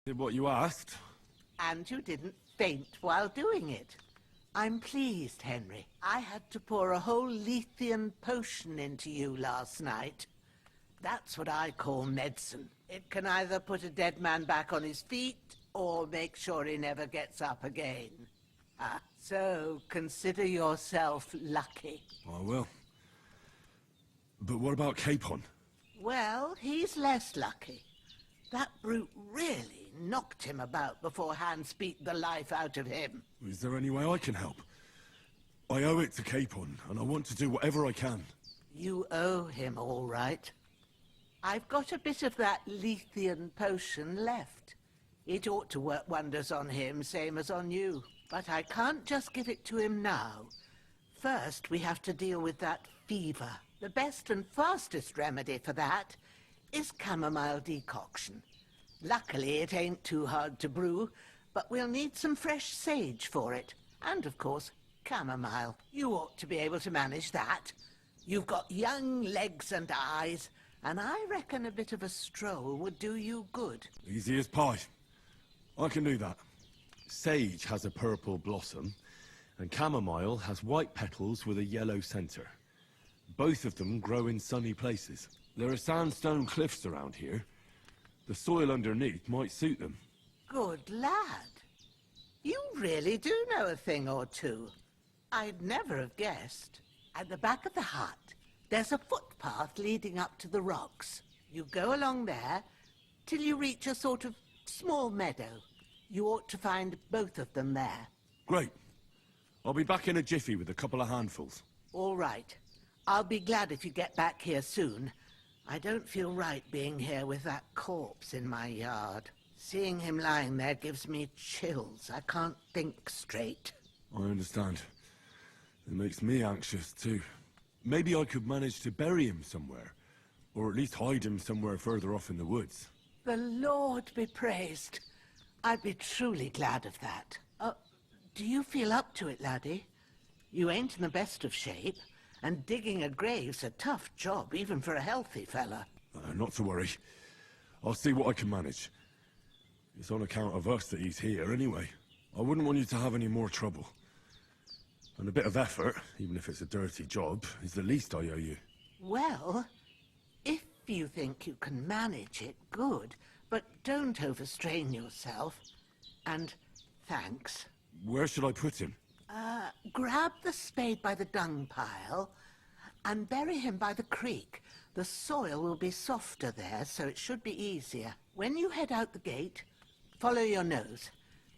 Did what you asked. And you didn't faint while doing it. I'm pleased, Henry. I had to pour a whole Lethean potion into you last night. That's what I call medicine. It can either put a dead man back on his feet, or make sure he never gets up again. So consider yourself lucky. I will. But what about Capon? Well, he's less lucky. That brute really knocked him about before Hans beat the life out of him. Is there any way I can help? I owe it to Capon, and I want to do whatever I can. You owe him, all right. I've got a bit of that Lethean potion left. It ought to work wonders on him, same as on you. But I can't just give it to him now. First, we have to deal with that fever. The best and fastest remedy for that is chamomile decoction. Luckily, it ain't too hard to brew, but we'll need some fresh sage for it. And, of course, chamomile. You ought to be able to manage that. You've got young legs and eyes, and I reckon a bit of a stroll would do you good. Easy as pie. I can do that. Sage has a purple blossom, and chamomile has white petals with a yellow center. Both of them grow in sunny places. There are sandstone cliffs around here. The soil underneath might suit them. Good lad. You really do know a thing or two. I'd never have guessed. At the back of the hut, there's a footpath leading up to the rocks. You go along there till you reach a sort of small meadow. You ought to find both of them there. Great. I'll be back in a jiffy with a couple of handfuls. All right. I'll be glad if you get back here soon. I don't feel right being here with that corpse in my yard. Seeing him lying there gives me chills. I can't think straight. I understand. It makes me anxious, too. Maybe I could manage to bury him somewhere. Or at least hide him somewhere further off in the woods. The Lord be praised. I'd be truly glad of that. Do you feel up to it, laddie? You ain't in the best of shape, and digging a grave's a tough job, even for a healthy fella. Not to worry. I'll see what I can manage. It's on account of us that he's here, anyway. I wouldn't want you to have any more trouble. And a bit of effort, even if it's a dirty job, is the least I owe you. Well, if you think you can manage it, good. But don't overstrain yourself. And thanks. Where should I put him? Grab the spade by the dung pile and bury him by the creek. The soil will be softer there, so it should be easier. When you head out the gate, follow your nose.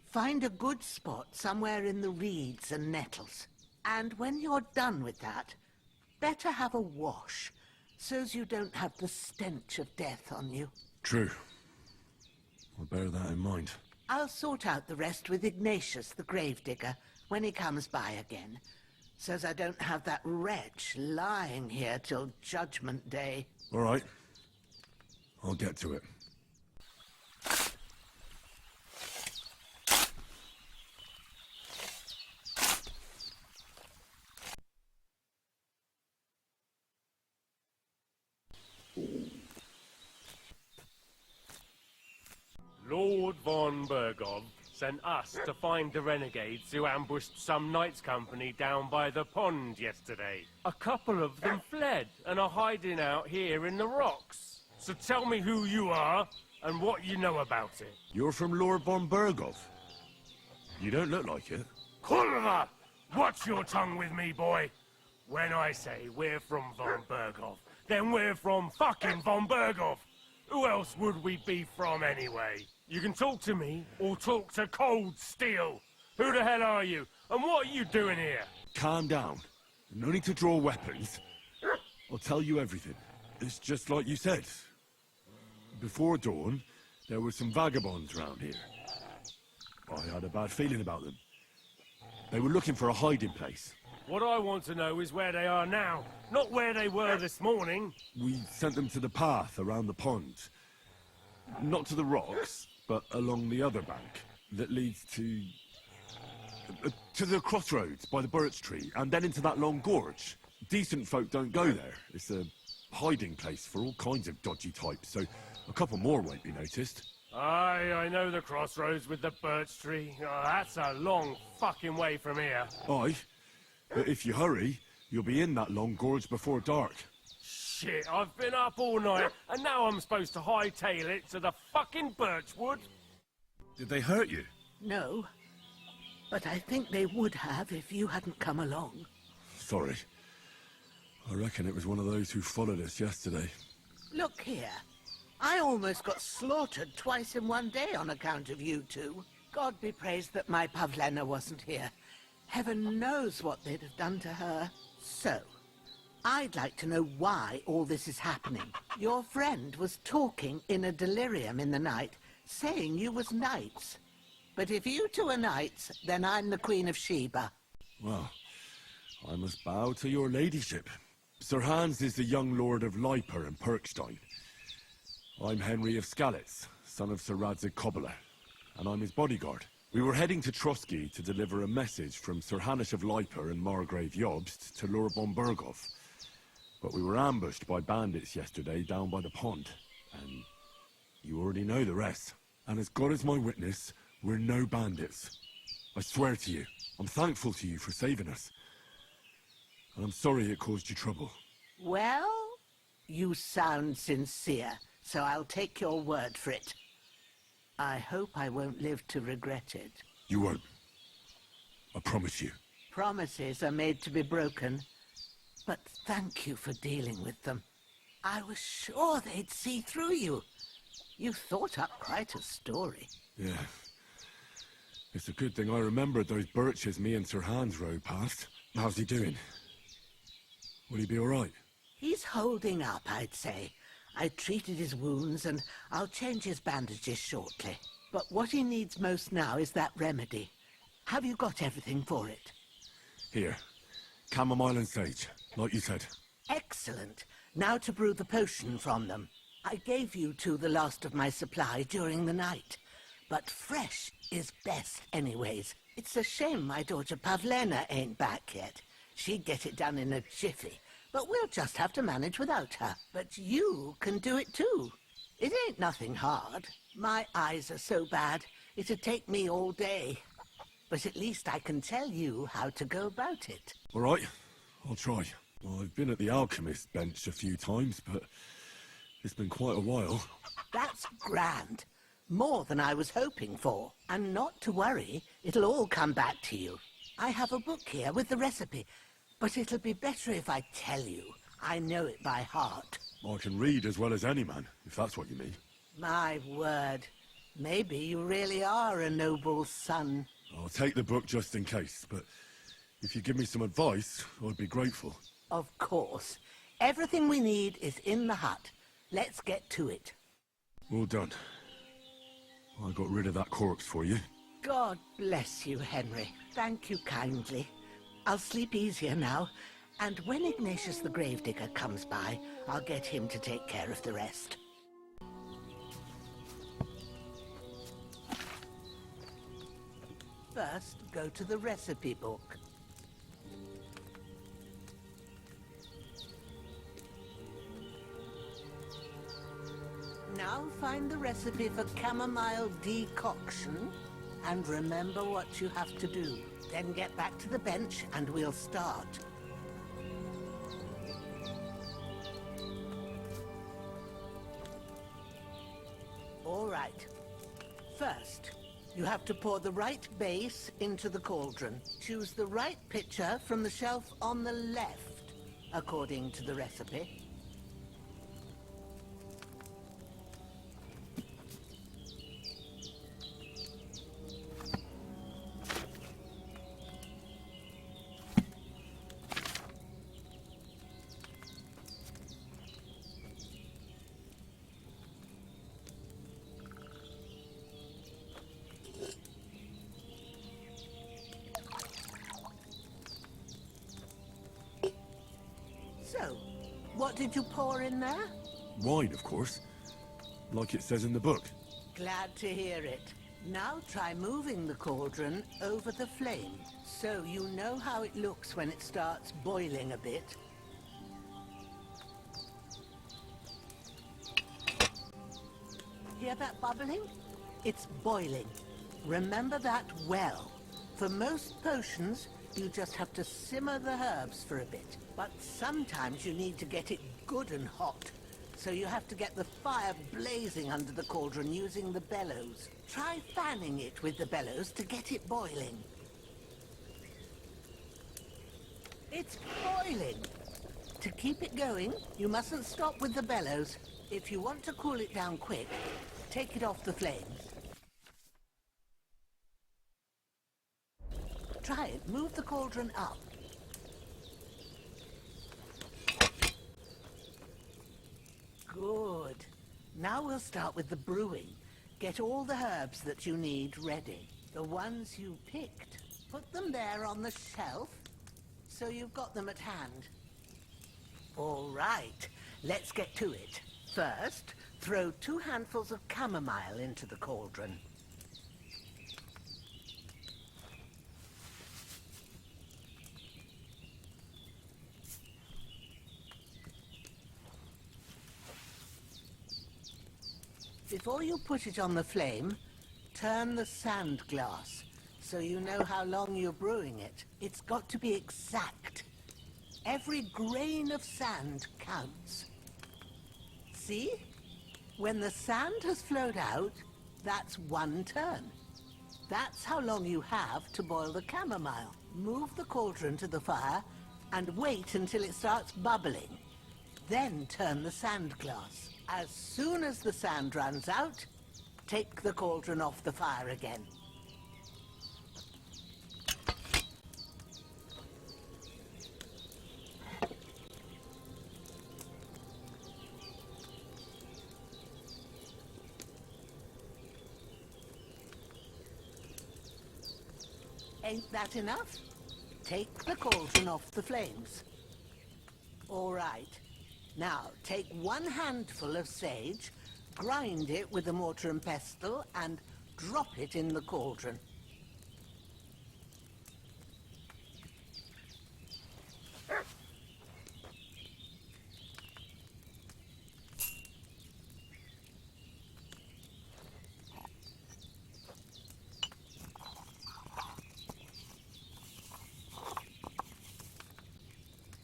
Find a good spot somewhere in the reeds and nettles. And when you're done with that, better have a wash, so's you don't have the stench of death on you. True. I'll bear that in mind. I'll sort out the rest with Ignatius, the gravedigger, when he comes by again, so's I don't have that wretch lying here till Judgment Day. All right. I'll get to it. Lord von Bergov sent us to find the renegades who ambushed some knights' company down by the pond yesterday. A couple of them fled and are hiding out here in the rocks. So tell me who you are and what you know about it. You're from Lord von Bergov. You don't look like it. Kulva! Watch your tongue with me, boy. When I say we're from von Bergov, then we're from fucking von Bergov. Who else would we be from anyway? You can talk to me, or talk to cold steel. Who the hell are you, and what are you doing here? Calm down. No need to draw weapons. I'll tell you everything. It's just like you said. Before dawn, there were some vagabonds around here. I had a bad feeling about them. They were looking for a hiding place. What I want to know is where they are now, not where they were this morning. We sent them to the path around the pond. Not to the rocks, but along the other bank that leads to the crossroads by the birch tree, and then into that long gorge. Decent folk don't go there. It's a hiding place for all kinds of dodgy types, so a couple more won't be noticed. Aye, I know the crossroads with the birch tree. Oh, that's a long fucking way from here. Aye, but if you hurry, you'll be in that long gorge before dark. Shit, I've been up all night, and now I'm supposed to hightail it to the fucking birchwood? Did they hurt you? No, but I think they would have if you hadn't come along. Sorry. I reckon it was one of those who followed us yesterday. Look here. I almost got slaughtered twice in one day on account of you two. God be praised that my Pavlena wasn't here. Heaven knows what they'd have done to her. So, I'd like to know why all this is happening. Your friend was talking in a delirium in the night, saying you was knights. But if you two are knights, then I'm the Queen of Sheba. Well, I must bow to your ladyship. Sir Hans is the young lord of Leiper and Perkstein. I'm Henry of Skalitz, son of Sir Radzig Cobbler, and I'm his bodyguard. We were heading to Trotsky to deliver a message from Sir Hanish of Leiper and Margrave Jobst to Lord von Berghoff. But we were ambushed by bandits yesterday down by the pond, and you already know the rest. And as God is my witness, we're no bandits. I swear to you, I'm thankful to you for saving us. And I'm sorry it caused you trouble. Well, you sound sincere, so I'll take your word for it. I hope I won't live to regret it. You won't. I promise you. Promises are made to be broken, but thank you for dealing with them. I was sure they'd see through you. You thought up quite a story. Yeah. It's a good thing I remembered those birches me and Sir Hans rode past. How's he doing? Will he be all right? He's holding up, I'd say. I treated his wounds and I'll change his bandages shortly. But what he needs most now is that remedy. Have you got everything for it? Here. Chamomile and sage, like you said. Excellent. Now to brew the potion from them. I gave you two the last of my supply during the night. But fresh is best anyways. It's a shame my daughter Pavlena ain't back yet. She'd get it done in a jiffy. But we'll just have to manage without her. But you can do it too. It ain't nothing hard. My eyes are so bad, it'd take me all day. But at least I can tell you how to go about it. All right, I'll try. Well, I've been at the alchemist bench a few times, but it's been quite a while. That's grand. More than I was hoping for. And not to worry, it'll all come back to you. I have a book here with the recipe, but it'll be better if I tell you. I know it by heart. I can read as well as any man, if that's what you mean. My word. Maybe you really are a noble son. I'll take the book just in case, but if you give me some advice, I'd be grateful. Of course. Everything we need is in the hut. Let's get to it. Well done. I got rid of that corpse for you. God bless you, Henry. Thank you kindly. I'll sleep easier now, and when Ignatius the Gravedigger comes by, I'll get him to take care of the rest. First, go to the recipe book. Now find the recipe for chamomile decoction, and remember what you have to do. Then get back to the bench and we'll start. All right. First, you have to pour the right base into the cauldron. Choose the right pitcher from the shelf on the left, according to the recipe. So, what did you pour in there? Wine, of course. Like it says in the book. Glad to hear it. Now try moving the cauldron over the flame, so you know how it looks when it starts boiling a bit. Hear that bubbling? It's boiling. Remember that well. For most potions, you just have to simmer the herbs for a bit. But sometimes you need to get it good and hot. So you have to get the fire blazing under the cauldron using the bellows. Try fanning it with the bellows to get it boiling. It's boiling. To keep it going, you mustn't stop with the bellows. If you want to cool it down quick, take it off the flames. Try it. Move the cauldron up. Good. Now we'll start with the brewing. Get all the herbs that you need ready. The ones you picked. Put them there on the shelf, so you've got them at hand. All right, let's get to it. First, throw 2 handfuls of chamomile into the cauldron. Before you put it on the flame, turn the sand glass so you know how long you're brewing it. It's got to be exact. Every grain of sand counts. See? When the sand has flowed out, that's 1 turn. That's how long you have to boil the chamomile. Move the cauldron to the fire and wait until it starts bubbling. Then turn the sand glass. As soon as the sand runs out, take the cauldron off the fire again. Ain't that enough? Take the cauldron off the flames. All right. Now, take 1 handful of sage, grind it with a mortar and pestle, and drop it in the cauldron.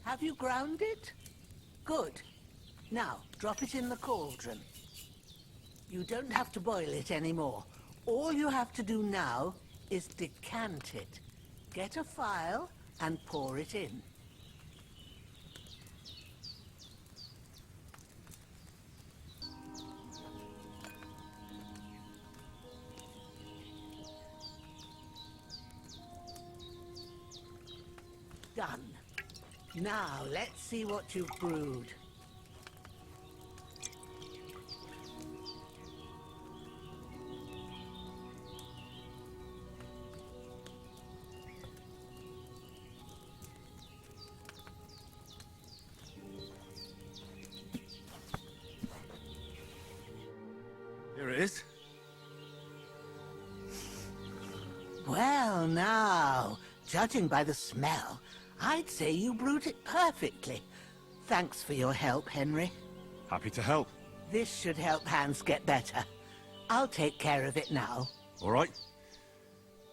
Have you ground it? Good. Now, drop it in the cauldron. You don't have to boil it anymore. All you have to do now is decant it. Get a phial and pour it in. Done. Now, let's see what you've brewed. Here it is. Well, now, judging by the smell, I'd say you brewed it perfectly. Thanks for your help, Henry. Happy to help. This should help Hans get better. I'll take care of it now. All right.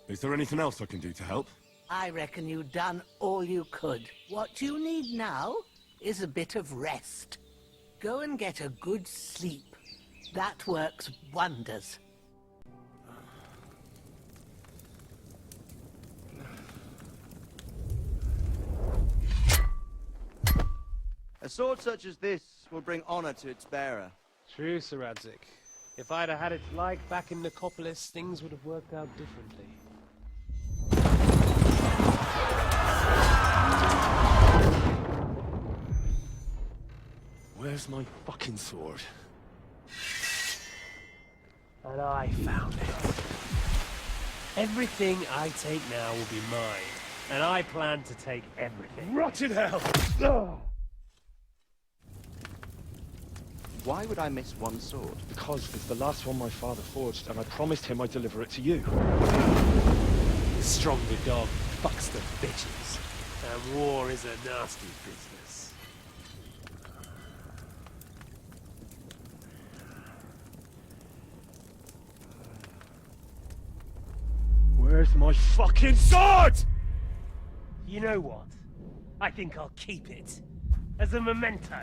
Is there anything else I can do to help? I reckon you've done all you could. What you need now is a bit of rest. Go and get a good sleep. That works wonders. A sword such as this will bring honor to its bearer. True, Sir Radzik. If I'd have had it like back in Nicopolis, things would have worked out differently. Where's my fucking sword? And I found it. Everything I take now will be mine, and I plan to take everything. Rotted hell! Ugh. Why would I miss one sword? Because it's the last one my father forged, and I promised him I'd deliver it to you. The stronger dog fucks the bitches, and war is a nasty business. my fucking sword! You know what? I think I'll keep it. As a memento.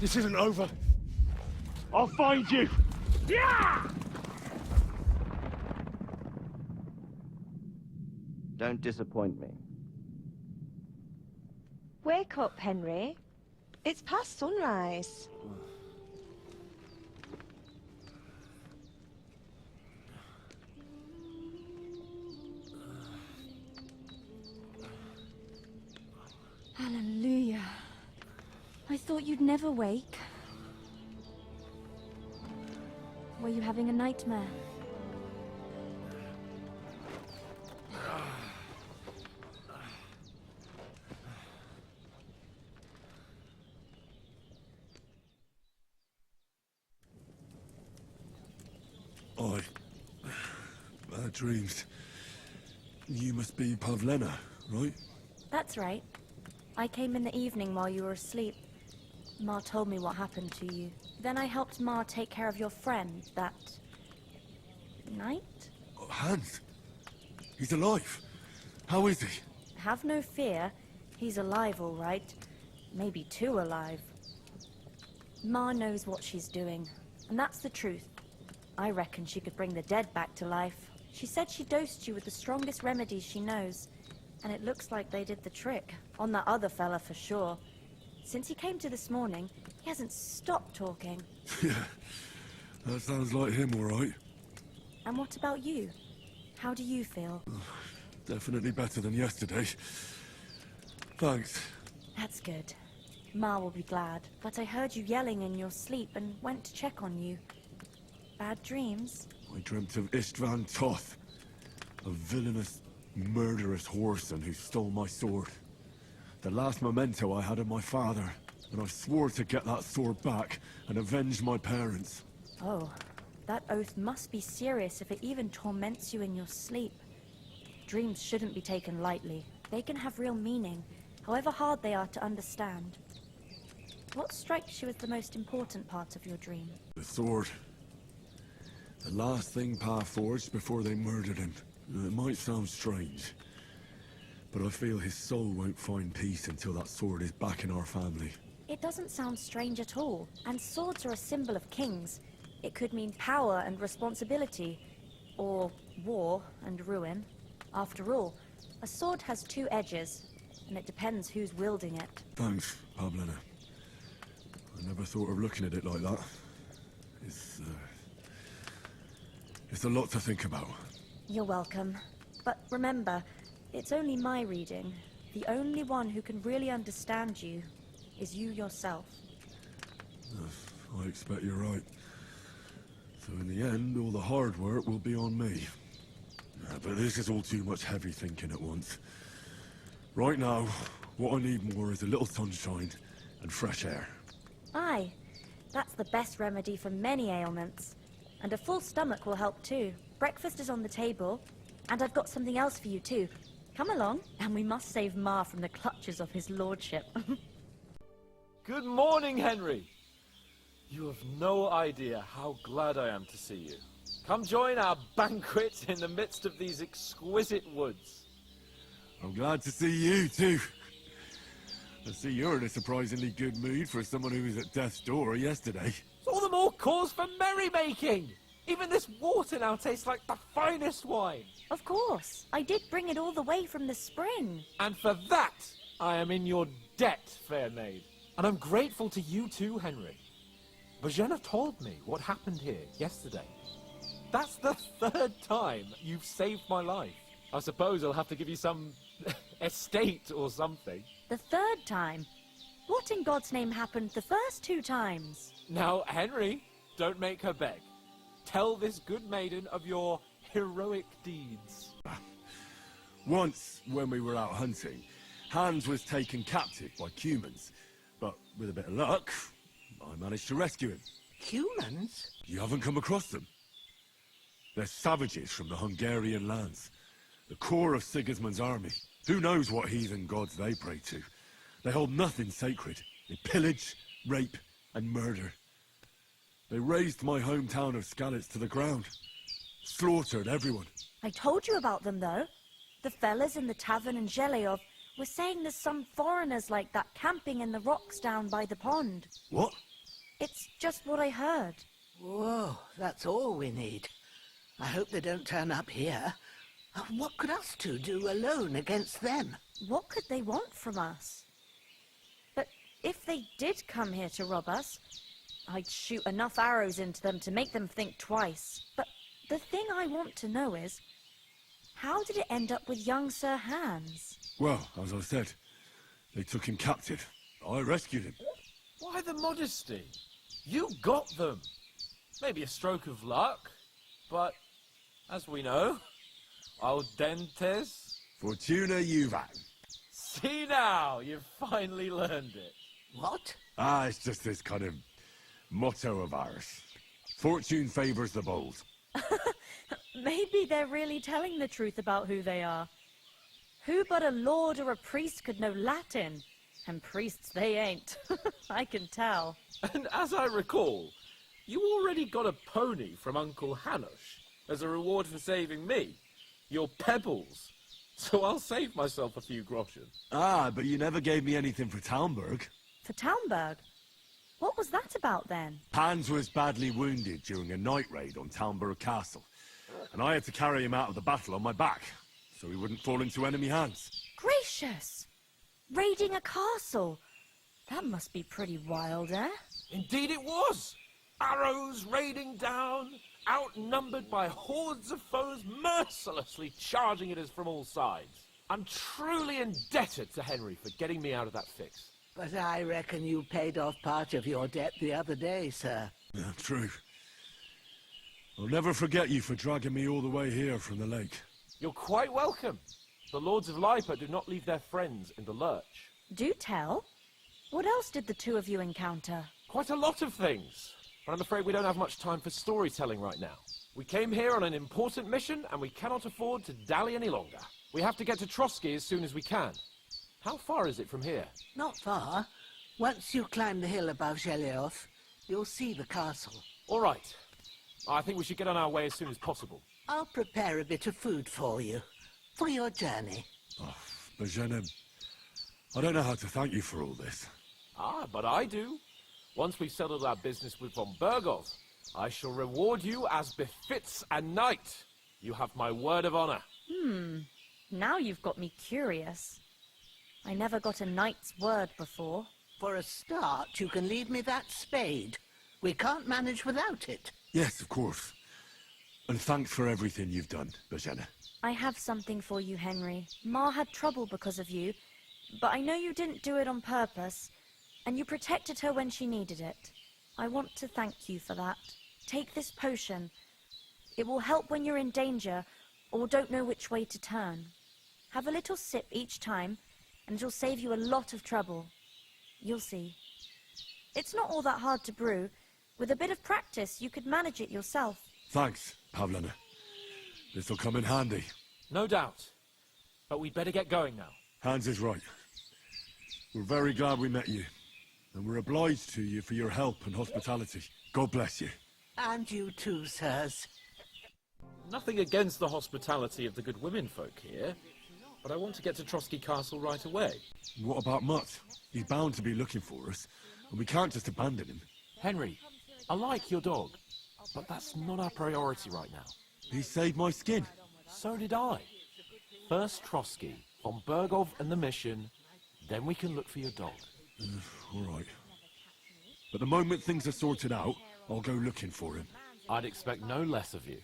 This isn't over. I'll find you! Yeah! Don't disappoint me. Wake up, Henry. It's past sunrise. Hallelujah. I thought you'd never wake. Were you having a nightmare? Bad dreams. You must be Pavlena, right? That's right. I came in the evening while you were asleep. Ma told me what happened to you. Then I helped Ma take care of your friend that night? Oh, Hans! He's alive! How is he? Have no fear. He's alive, all right. Maybe too alive. Ma knows what she's doing, and that's the truth. I reckon she could bring the dead back to life. She said she dosed you with the strongest remedies she knows, and it looks like they did the trick. On that other fella for sure. Since he came to this morning, he hasn't stopped talking. Yeah, that sounds like him, all right. And what about you? How do you feel? Definitely better than yesterday. Thanks. That's good. Ma will be glad. But I heard you yelling in your sleep and went to check on you. Bad dreams? I dreamt of Istvan Toth, a villainous, murderous whoreson who stole my sword. The last memento I had of my father, and I swore to get that sword back and avenge my parents. Oh, that oath must be serious if it even torments you in your sleep. Dreams shouldn't be taken lightly. They can have real meaning, however hard they are to understand. What strikes you as the most important part of your dream? The sword. The last thing Pa forged before they murdered him. It might sound strange, but I feel his soul won't find peace until that sword is back in our family. It doesn't sound strange at all, and swords are a symbol of kings. It could mean power and responsibility, or war and ruin. After all, a sword has two edges, and it depends who's wielding it. Thanks, Pavlena. I never thought of looking at it like that. It's a lot to think about. You're welcome. But remember, it's only my reading. The only one who can really understand you is you yourself. I expect you're right. So in the end, all the hard work will be on me. But this is all too much heavy thinking at once. Right now, what I need more is a little sunshine and fresh air. Aye, that's the best remedy for many ailments. And a full stomach will help too. Breakfast is on the table, and I've got something else for you too. Come along, and we must save Ma from the clutches of his lordship. Good morning, Henry. You have no idea how glad I am to see you. Come join our banquet in the midst of these exquisite woods. I'm glad to see you too. I see you're in a surprisingly good mood for someone who was at death's door yesterday. All the more cause for merrymaking! Even this water now tastes like the finest wine. Of course, I did bring it all the way from the spring. And for that, I am in your debt, fair maid. And I'm grateful to you too, Henry. Bojana told me what happened here yesterday. That's the third time you've saved my life. I suppose I'll have to give you some estate or something. The third time? What in God's name happened the first two times? Now, Henry, don't make her beg. Tell this good maiden of your heroic deeds. Once, when we were out hunting, Hans was taken captive by humans. But with a bit of luck, I managed to rescue him. Humans? You haven't come across them? They're savages from the Hungarian lands. The core of Sigismund's army. Who knows what heathen gods they pray to? They hold nothing sacred. They pillage, rape, and murder. They razed my hometown of Skalitz to the ground. Slaughtered everyone. I told you about them, though. The fellas in the tavern in Zheleov were saying there's some foreigners like that camping in the rocks down by the pond. What? It's just what I heard. Whoa, that's all we need. I hope they don't turn up here. What could us two do alone against them? What could they want from us? But if they did come here to rob us, I'd shoot enough arrows into them to make them think twice. But the thing I want to know is, how did it end up with young Sir Hans? Well, as I said, they took him captive. I rescued him. Why the modesty? You got them. Maybe a stroke of luck, but as we know, al dentes. Fortuna juvat. See now, you've finally learned it. What? It's just this kind of motto of ours. Fortune favors the bold. Maybe they're really telling the truth about who they are. Who but a lord or a priest could know Latin? And priests they ain't. I can tell. And as I recall, you already got a pony from Uncle Hanush as a reward for saving me. Your pebbles. So I'll save myself a few groschen. But you never gave me anything for Talmberg. For Talmberg? What was that about then? Hans was badly wounded during a night raid on Talmberg Castle, and I had to carry him out of the battle on my back, so he wouldn't fall into enemy hands. Gracious! Raiding a castle? That must be pretty wild, eh? Indeed it was! Arrows raining down, outnumbered by hordes of foes mercilessly charging at us from all sides. I'm truly indebted to Henry for getting me out of that fix. But I reckon you paid off part of your debt the other day, sir. Yeah, true. I'll never forget you for dragging me all the way here from the lake. You're quite welcome. The Lords of Lipa do not leave their friends in the lurch. Do tell. What else did the two of you encounter? Quite a lot of things. But I'm afraid we don't have much time for storytelling right now. We came here on an important mission, and we cannot afford to dally any longer. We have to get to Trotsky as soon as we can. How far is it from here? Not far. Once you climb the hill above Zheleov, you'll see the castle. All right. I think we should get on our way as soon as possible. I'll prepare a bit of food for you, for your journey. Bozhena, I don't know how to thank you for all this. But I do. Once we've settled our business with von Bergov, I shall reward you as befits a knight. You have my word of honor. Now you've got me curious. I never got a knight's word before. For a start, you can leave me that spade. We can't manage without it. Yes, of course. And thanks for everything you've done, Bozhena. I have something for you, Henry. Ma had trouble because of you, but I know you didn't do it on purpose, and you protected her when she needed it. I want to thank you for that. Take this potion. It will help when you're in danger or don't know which way to turn. Have a little sip each time, and it'll save you a lot of trouble. You'll see. It's not all that hard to brew. With a bit of practice, you could manage it yourself. Thanks, Pavlena. This'll come in handy. No doubt. But we'd better get going now. Hans is right. We're very glad we met you. And we're obliged to you for your help and hospitality. God bless you. And you too, sirs. Nothing against the hospitality of the good womenfolk here, but I want to get to Trotsky Castle right away. What about Mutt? He's bound to be looking for us, and we can't just abandon him. Henry, I like your dog, but that's not our priority right now. He saved my skin. So did I. First Trotsky, von Bergov and the mission, then we can look for your dog. All right. But the moment things are sorted out, I'll go looking for him. I'd expect no less of you.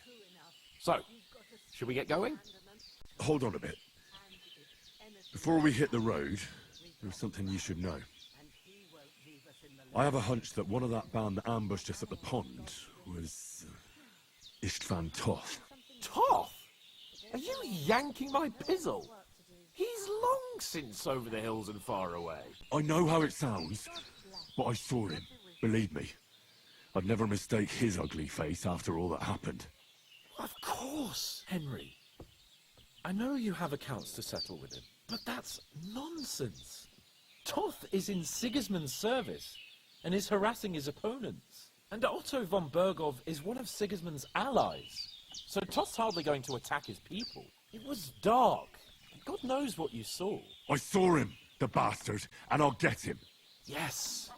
So, should we get going? Hold on a bit. Before we hit the road, there's something you should know. I have a hunch that one of that band that ambushed us at the pond was Istvan Toth. Toth? Are you yanking my pizzle? He's long since over the hills and far away. I know how it sounds, but I saw him. Believe me. I'd never mistake his ugly face after all that happened. Of course, Henry. I know you have accounts to settle with him, but that's nonsense. Toth is in Sigismund's service and is harassing his opponents. And Otto von Bergov is one of Sigismund's allies. So Toth's hardly going to attack his people. It was dark. God knows what you saw. I saw him, the bastard, and I'll get him. Yes.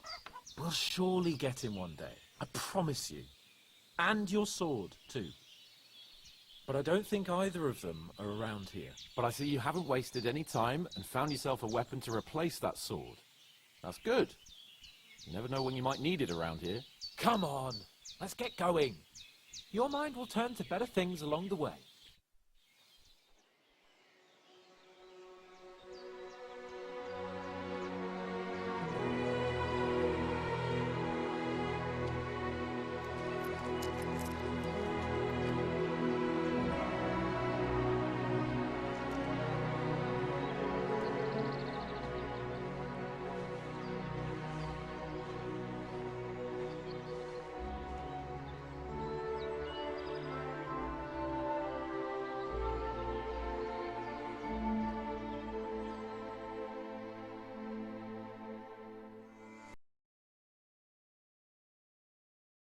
We'll surely get him one day. I promise you. And your sword, too. But I don't think either of them are around here. But I see you haven't wasted any time and found yourself a weapon to replace that sword. That's good. You never know when you might need it around here. Come on, let's get going. Your mind will turn to better things along the way.